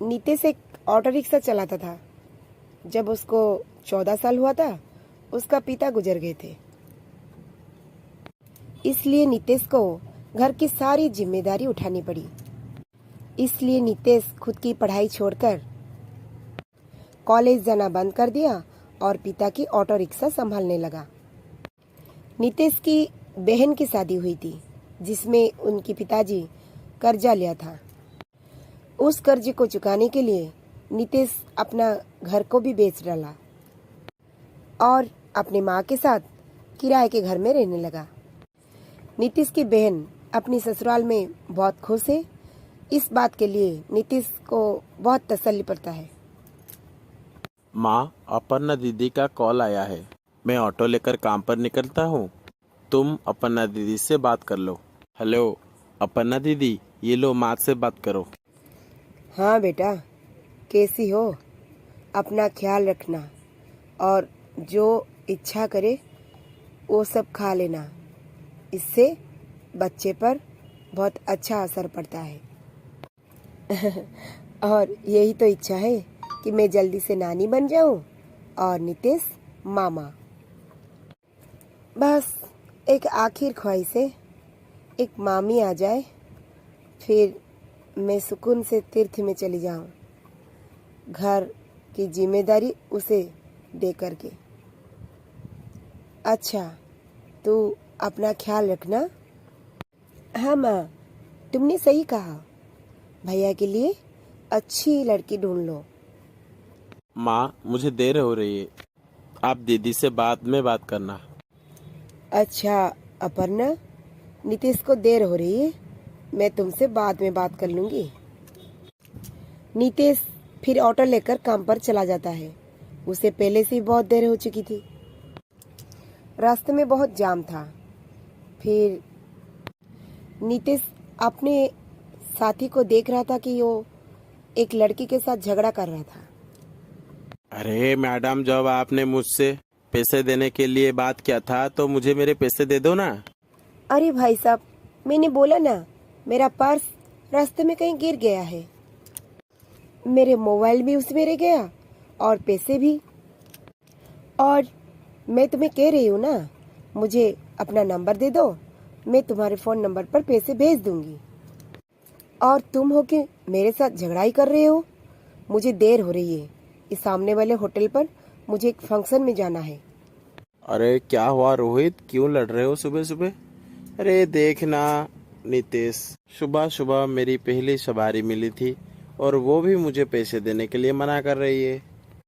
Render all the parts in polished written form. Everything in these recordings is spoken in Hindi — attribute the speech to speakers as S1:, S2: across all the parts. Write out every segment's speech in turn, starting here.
S1: नीतीश एक ऑटो रिक्शा चलाता था। जब उसको 14 साल हुआ था, उसका पिता गुजर गए थे। इसलिए नीतीश को घर की सारी जिम्मेदारी उठानी पड़ी। इसलिए नीतीश खुद की पढ़ाई छोड़कर कॉलेज जाना बंद कर दिया और पिता की ऑटो रिक्शा संभालने लगा। नीतीश की बहन की शादी हुई थी, जिसमें उनके पिताजी कर्जा लिया था। उस कर्ज को चुकाने के लिए नीतीश अपना घर को भी बेच डाला और अपनी माँ के साथ किराए के घर में रहने लगा। नीतीश की बहन अपनी ससुराल में बहुत खुश है। इस बात के लिए नीतीश को बहुत तसल्ली पड़ता है।
S2: माँ, अपर्णा दीदी का कॉल आया है। मैं ऑटो लेकर काम पर निकलता हूँ। तुम अपर्णा दीदी से बात कर लो। हेलो अपर्णा दीदी, ये लो माँ से बात करो।
S1: हाँ बेटा, कैसी हो? अपना ख्याल रखना और जो इच्छा करे वो सब खा लेना। इससे बच्चे पर बहुत अच्छा असर पड़ता है। और यही तो इच्छा है कि मैं जल्दी से नानी बन जाऊं और नीतीश मामा। बस एक आखिर ख्वाहिश है, एक मामी आ जाए, फिर मैं सुकून से तीर्थ में चली जाऊं, घर की जिम्मेदारी उसे दे करके। अच्छा, तू अपना ख्याल रखना। हाँ माँ, तुमने सही कहा। भैया के लिए अच्छी लड़की ढूंढ लो।
S2: माँ, मुझे देर हो रही है, आप दीदी से बाद में बात करना।
S1: अच्छा अपर्णा, नीतीश को देर हो रही है, मैं तुमसे बाद में बात कर लूंगी। नीतीश फिर ऑटो लेकर काम पर चला जाता है। उसे पहले से ही बहुत देर हो चुकी थी। रास्ते में बहुत जाम था। फिर नीतीश अपने साथी को देख रहा था कि वो एक लड़की के साथ झगड़ा कर रहा था।
S2: अरे मैडम, जब आपने मुझसे पैसे देने के लिए बात किया था तो मुझे मेरे पैसे दे दो ना।
S1: अरे भाई साहब, मैंने बोला ना, मेरा पर्स रास्ते में कहीं गिर गया है। मेरे मोबाइल भी उसमें रह गया और पैसे भी। और मैं तुम्हें कह रही हूँ ना, मुझे अपना नंबर दे दो, मैं तुम्हारे फोन नंबर पर पैसे भेज दूंगी। और तुम हो कि मेरे साथ झगड़ा ही कर रहे हो। मुझे देर हो रही है, इस सामने वाले होटल पर मुझे एक फंक्शन में जाना है।
S2: अरे क्या हुआ रोहित, क्यों लड़ रहे हो सुबह सुबह? अरे देखना नीतीश, सुबह सुबह मेरी पहली सवारी मिली थी और वो भी मुझे पैसे देने के लिए मना कर रही है।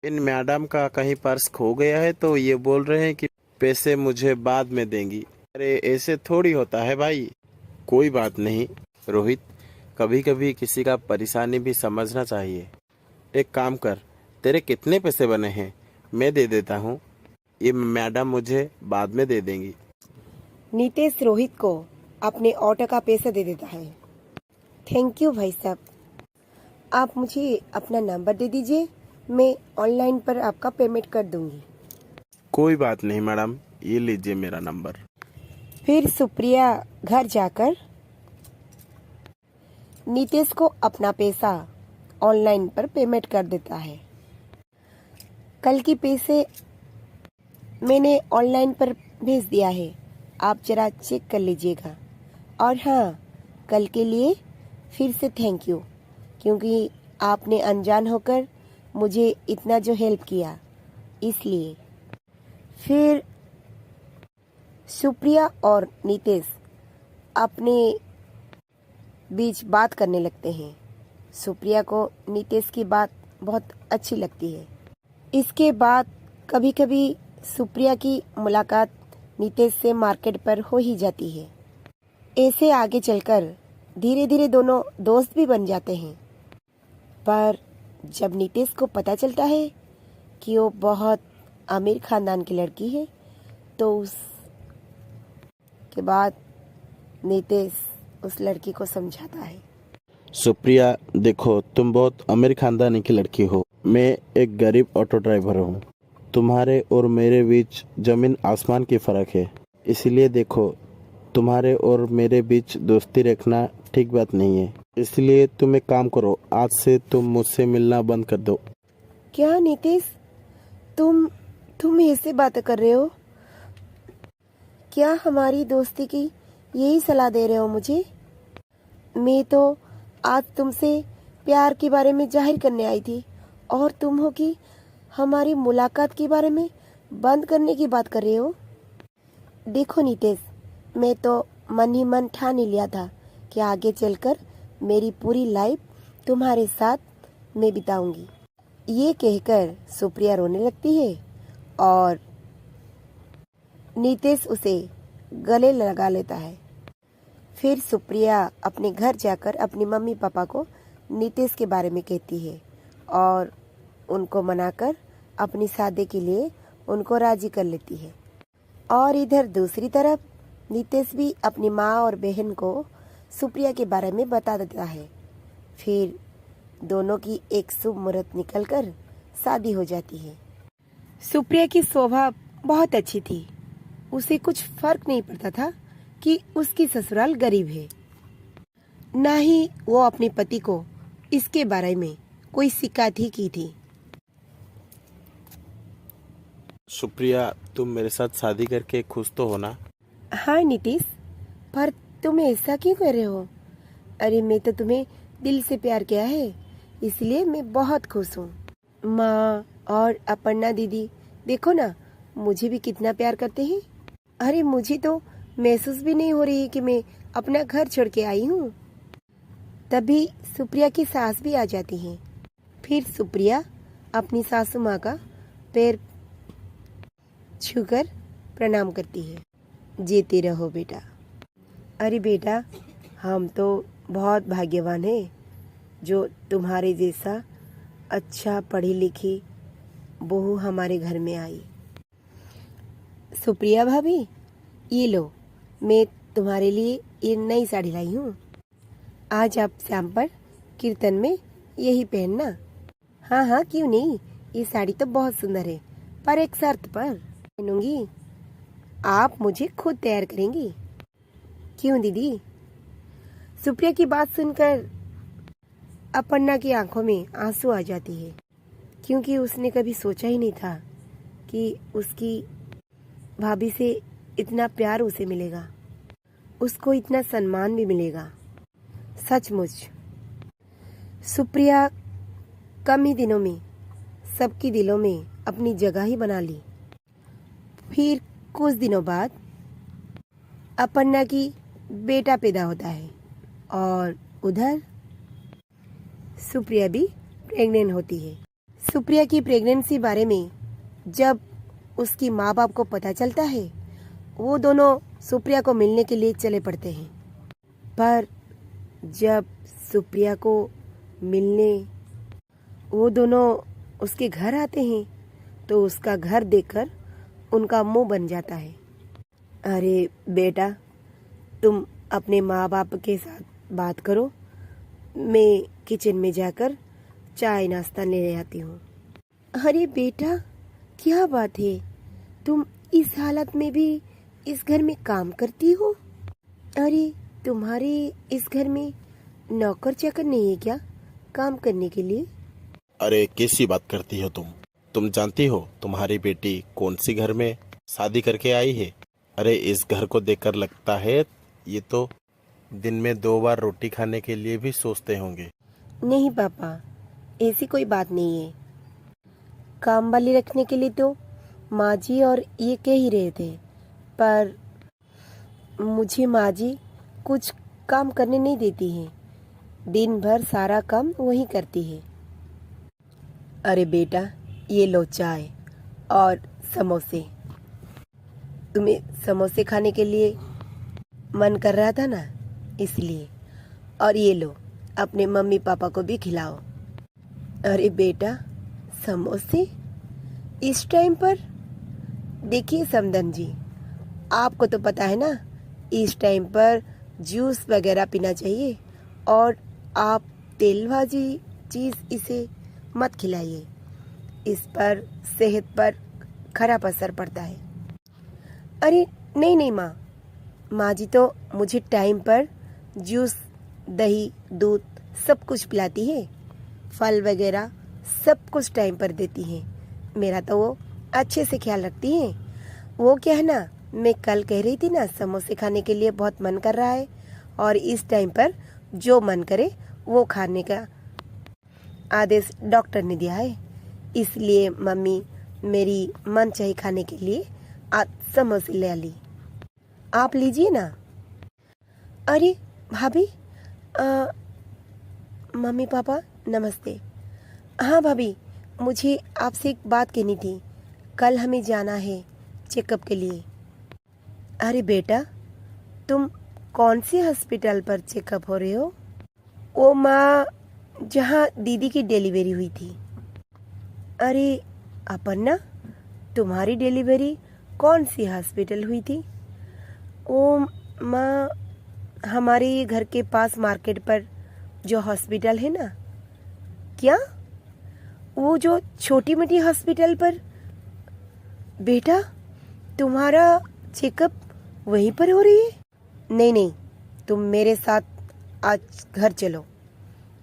S2: इन मैडम का कहीं पर्स खो गया है तो ये बोल रहे हैं कि पैसे मुझे बाद में देंगी। अरे ऐसे थोड़ी होता है भाई। कोई बात नहीं रोहित, कभी कभी किसी का परेशानी भी समझना चाहिए। एक काम कर, तेरे कितने पैसे बने हैं मैं दे देता हूँ, ये मैडम मुझे बाद में दे देंगी।
S1: नीतीश रोहित को अपने ऑटो का पैसा दे देता है। थैंक यू भाई साहब, आप मुझे अपना नंबर दे दीजिए, मैं ऑनलाइन पर आपका पेमेंट कर दूंगी।
S2: कोई बात नहीं मैडम, ये लीजिए मेरा नंबर।
S1: फिर सुप्रिया घर जाकर नीतीश को अपना पैसा ऑनलाइन पर पेमेंट कर देता है। कल की पैसे मैंने ऑनलाइन पर भेज दिया है, आप जरा चेक कर लीजिएगा। और हाँ, कल के लिए फिर से थैंक यू, क्योंकि आपने अनजान होकर मुझे इतना जो हेल्प किया, इसलिए। फिर सुप्रिया और नीतीश अपने बीच बात करने लगते हैं। सुप्रिया को नीतीश की बात बहुत अच्छी लगती है। इसके बाद कभी कभी सुप्रिया की मुलाकात नीतीश से मार्केट पर हो ही जाती है। ऐसे आगे चलकर धीरे धीरे दोनों दोस्त भी बन जाते हैं। पर जब नीतीश को पता चलता है कि वो बहुत अमीर खानदान की लड़की है, तो उस के बाद नीतीश उस लड़की को समझाता है।
S2: सुप्रिया, देखो तुम बहुत अमीर खानदानी की लड़की हो, मैं एक गरीब ऑटो ड्राइवर हूँ। तुम्हारे और मेरे बीच जमीन आसमान की फर्क है। इसलिए देखो, तुम्हारे और मेरे बीच दोस्ती रखना ठीक बात नहीं है। इसलिए तुम एक काम करो, आज से तुम मुझसे मिलना बंद कर दो।
S1: क्या नितेश, तुम ऐसे बातें कर रहे हो? क्या हमारी दोस्ती की यही सलाह दे रहे हो मुझे? मैं तो आज तुमसे प्यार के बारे में जाहिर करने आई थी और तुम हो कि हमारी मुलाकात के बारे में बंद करने की बात कर रहे हो। देखो नितेश, मैं तो मन ही मन ठान ही लिया था कि आगे चलकर मेरी पूरी लाइफ तुम्हारे साथ मैं बिताऊंगी। ये कहकर सुप्रिया रोने लगती है और नितेश उसे गले लगा लेता है। फिर सुप्रिया अपने घर जाकर अपनी मम्मी पापा को नितेश के बारे में कहती है और उनको मनाकर अपनी शादी के लिए उनको राजी कर लेती है। और इधर दूसरी तरफ नितेश भी अपनी माँ और बहन को सुप्रिया के बारे में बता देता है। फिर दोनों की एक शुभ मुहूर्त निकलकर शादी हो जाती है। सुप्रिया की स्वभाव बहुत अच्छी थी। उसे कुछ फर्क नहीं पड़ता था कि उसकी ससुराल गरीब है। ना ही वो अपने पति को इसके बारे में कोई शिकायत ही की थी।
S2: सुप्रिया, तुम मेरे साथ शादी करके खुश तो हो ना?
S1: हाँ नितीश, पर तुम ऐसा क्यों कर रहे हो? अरे मैं तो तुम्हें दिल से प्यार किया है, इसलिए मैं बहुत खुश हूँ। माँ और अपर्णा दीदी देखो ना, मुझे भी कितना प्यार करते हैं। अरे मुझे तो महसूस भी नहीं हो रही है कि मैं अपना घर छोड़ के आई हूँ। तभी सुप्रिया की सास भी आ जाती है। फिर सुप्रिया अपनी सासू माँ का पैर छूकर प्रणाम करती है। जीते रहो बेटा। अरे बेटा, हम तो बहुत भाग्यवान हैं जो तुम्हारे जैसा अच्छा पढ़ी लिखी बहू हमारे घर में आई। सुप्रिया भाभी, ये लो, मैं तुम्हारे लिए ये नई साड़ी लाई हूँ। आज आप शाम पर कीर्तन में यही पहनना। हाँ हाँ, क्यों नहीं, ये साड़ी तो बहुत सुंदर है, पर एक शर्त पर पहनूंगी। आप मुझे खुद तैयार करेंगी। क्यों दीदी? सुप्रिया की बात सुनकर अपर्णा की आंखों में आंसू आ जाती है, क्योंकि उसने कभी सोचा ही नहीं था कि उसकी भाभी से इतना प्यार उसे मिलेगा, उसको इतना सम्मान भी मिलेगा। सचमुच सुप्रिया कम ही दिनों में सबके दिलों में अपनी जगह ही बना ली। फिर कुछ दिनों बाद अपर्णा की बेटा पैदा होता है और उधर सुप्रिया भी प्रेग्नेंट होती है। सुप्रिया की प्रेगनेंसी बारे में जब उसकी माँ बाप को पता चलता है, वो दोनों सुप्रिया को मिलने के लिए चले पड़ते हैं। पर जब सुप्रिया को मिलने वो दोनों उसके घर आते हैं तो उसका घर देखकर उनका मुंह बन जाता है। अरे बेटा, तुम अपने माँ बाप के साथ बात करो, मैं किचन में जाकर चाय नाश्ता ले आती हूँ। अरे बेटा, क्या बात है, तुम इस हालत में भी इस घर में काम करती हो? अरे तुम्हारे इस घर में नौकर चाकर नहीं है क्या काम करने के लिए?
S2: अरे कैसी बात करती हो तुम जानती हो तुम्हारी बेटी कौन सी घर में शादी करके आई है? अरे इस घर को देखकर लगता है ये तो दिन में 2 बार रोटी खाने के लिए भी सोचते होंगे।
S1: नहीं पापा, ऐसी कोई बात नहीं है। काम वाली रखने के लिए तो माँ जी और ये कह ही रहे थे, पर मुझे माँ जी कुछ काम करने नहीं देती है। दिन भर सारा काम वही करती है। अरे बेटा, ये लो चाय और समोसे। तुम्हें समोसे खाने के लिए मन कर रहा था ना, इसलिए। और ये लो, अपने मम्मी पापा को भी खिलाओ। अरे बेटा, समोसे इस टाइम पर? देखिए समदन जी, आपको तो पता है ना, इस टाइम पर जूस वगैरह पीना चाहिए और आप तेल भाजी चीज़ इसे मत खिलाइए, इस पर सेहत पर खराब असर पड़ता है। अरे नहीं नहीं माँ, माँ जी तो मुझे टाइम पर जूस, दही, दूध सब कुछ पिलाती है, फल वगैरह सब कुछ टाइम पर देती है। मेरा तो वो अच्छे से ख्याल रखती है। वो क्या है ना, मैं कल कह रही थी ना, समोसे खाने के लिए बहुत मन कर रहा है और इस टाइम पर जो मन करे वो खाने का आदेश डॉक्टर ने दिया है। इसलिए मम्मी मेरी मन चाहे खाने के लिए आज समोसे ले ली। आप लीजिए ना। अरे भाभी, मम्मी पापा नमस्ते। हाँ भाभी, मुझे आपसे एक बात कहनी थी। कल हमें जाना है चेकअप के लिए। अरे बेटा, तुम कौन से हॉस्पिटल पर चेकअप हो रहे हो? वो माँ जहाँ दीदी की डिलीवरी हुई थी। अरे अपर्णा, तुम्हारी डिलीवरी कौन सी हॉस्पिटल हुई थी? वो माँ हमारे घर के पास मार्केट पर जो हॉस्पिटल है ना। क्या? वो जो छोटी मोटी हॉस्पिटल पर? बेटा, तुम्हारा चेकअप वहीं पर हो रही है? नहीं नहीं, तुम मेरे साथ आज घर चलो।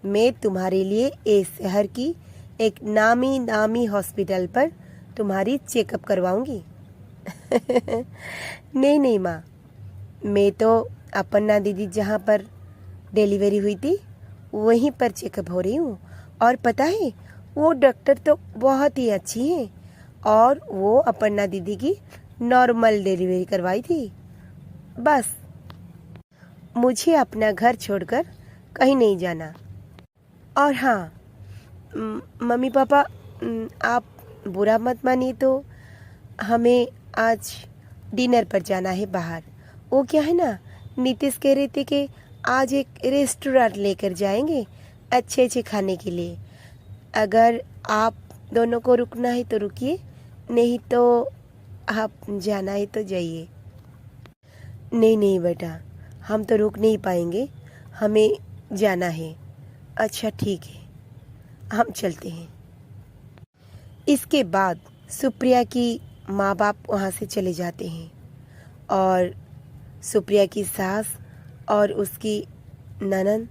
S1: मैं तुम्हारे लिए इस शहर की एक नामी नामी हॉस्पिटल पर तुम्हारी चेकअप करवाऊंगी। नहीं नहीं माँ, मैं तो अपर्णा दीदी जहाँ पर डिलीवरी हुई थी वहीं पर चेकअप हो रही हूँ। और पता है, वो डॉक्टर तो बहुत ही अच्छी है और वो अपर्णा दीदी की नॉर्मल डिलीवरी करवाई थी। बस मुझे अपना घर छोड़कर कहीं नहीं जाना। और हाँ मम्मी पापा, आप बुरा मत मानिए तो हमें आज डिनर पर जाना है बाहर। वो क्या है ना, नीतीश कह रहे थे कि आज एक रेस्टोरेंट लेकर जाएंगे अच्छे अच्छे खाने के लिए। अगर आप दोनों को रुकना है तो रुकिए, नहीं तो आप जाना है तो जाइए। नहीं नहीं बेटा, हम तो रुक नहीं पाएंगे, हमें जाना है। अच्छा ठीक है, हम चलते हैं। इसके बाद सुप्रिया की माँ बाप वहाँ से चले जाते हैं और सुप्रिया की सास और उसकी ननद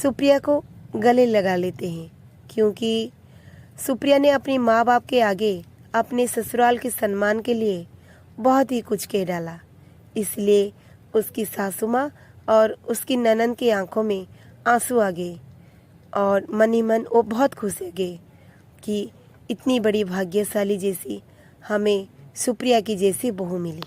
S1: सुप्रिया को गले लगा लेते हैं, क्योंकि सुप्रिया ने अपनी माँ बाप के आगे अपने ससुराल के सम्मान के लिए बहुत ही कुछ कह डाला। इसलिए उसकी सासू माँ और उसकी ननद की आंखों में आंसू आ गए और मन ही मन वो बहुत खुश हो गए कि इतनी बड़ी भाग्यशाली जैसी हमें सुप्रिया की जैसी बहू मिली।